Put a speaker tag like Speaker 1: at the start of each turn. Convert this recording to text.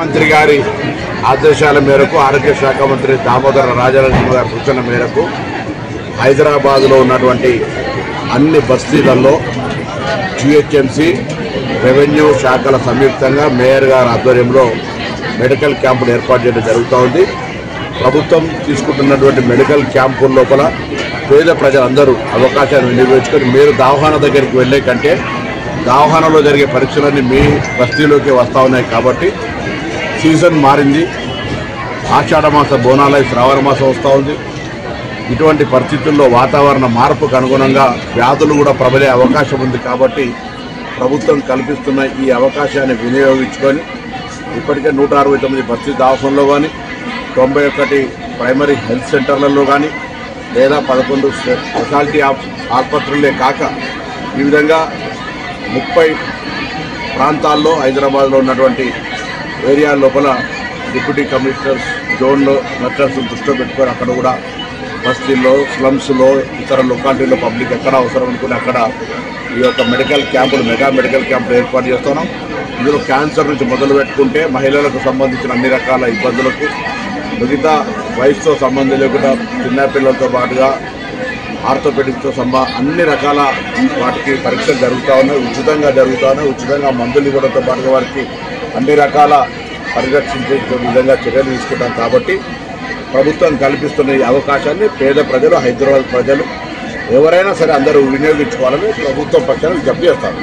Speaker 1: ముఖ్యమంత్రి గారి ఆదేశాల మేరకు ఆరోగ్య శాఖ మంత్రి దామోదర రాజనరసింహ గారి సూచన మేరకు హైదరాబాద్లో ఉన్నటువంటి అన్ని బస్తీలలో జిహెచ్ఎంసీ రెవెన్యూ శాఖల సంయుక్తంగా మేయర్ గారి ఆధ్వర్యంలో మెడికల్ క్యాంపులు ఏర్పాటు చేయడం జరుగుతోంది. ప్రభుత్వం తీసుకుంటున్నటువంటి మెడికల్ క్యాంపుల లోపల పేద ప్రజలందరూ అవకాశాన్ని వినియోగించుకొని మీరు దవాఖానా దగ్గరికి వెళ్ళే కంటే దవాఖానాలో జరిగే పరీక్షలన్నీ మీ బస్తీలోకి వస్తూ ఉన్నాయి. కాబట్టి సీజన్ మారింది, ఆషాఢ మాస బోనాలై శ్రావణ మాసం వస్తూ ఉంది. ఇటువంటి పరిస్థితుల్లో వాతావరణ మార్పుకు అనుగుణంగా వ్యాధులు కూడా ప్రబలే అవకాశం ఉంది. కాబట్టి ప్రభుత్వం కల్పిస్తున్న ఈ అవకాశాన్ని వినియోగించుకొని ఇప్పటికే 169 బస్తీ దవాఖానలో కానీ 91 ప్రైమరీ హెల్త్ సెంటర్లలో కానీ లేదా 11 స్పెషాలిటీ ఆసుపత్రులే కాక ఈ విధంగా 30 ప్రాంతాల్లో హైదరాబాద్లో ఉన్నటువంటి ఏరియా లోపల డిప్యూటీ కమిషనర్స్ జోన్లో నర్సెస్ దృష్టిలో పెట్టుకొని అక్కడ కూడా బస్తీల్లో స్లమ్స్లో ఇతర లొకాలిటీలో పబ్లిక్ ఎక్కడ అవసరం అనుకుని అక్కడ ఈ యొక్క మెడికల్ క్యాంపులు మెగా మెడికల్ క్యాంపులు ఏర్పాటు చేస్తున్నాం. ఇందులో క్యాన్సర్ నుంచి మొదలు పెట్టుకుంటే మహిళలకు సంబంధించిన అన్ని రకాల ఇబ్బందులకు మిగతా వయసుతో సంబంధం లేకుండా చిన్నపిల్లలతో పాటుగా ఆర్థోపెడిక్స్తో అన్ని రకాల వాటికి పరీక్షలు జరుగుతూ ఉన్నాయి, ఉచితంగా జరుగుతూ ఉన్నాయి. ఉచితంగా మందులు ఇవ్వడంతో పాటుగా వారికి అన్ని రకాల పరిరక్షించే విధంగా చర్యలు తీసుకుంటాం. కాబట్టి ప్రభుత్వం కల్పిస్తున్న ఈ అవకాశాన్ని పేద ప్రజలు, హైదరాబాద్ ప్రజలు ఎవరైనా సరే అందరూ వినియోగించుకోవాలని ప్రభుత్వం పక్షాన విజ్ఞప్తి చేస్తారు.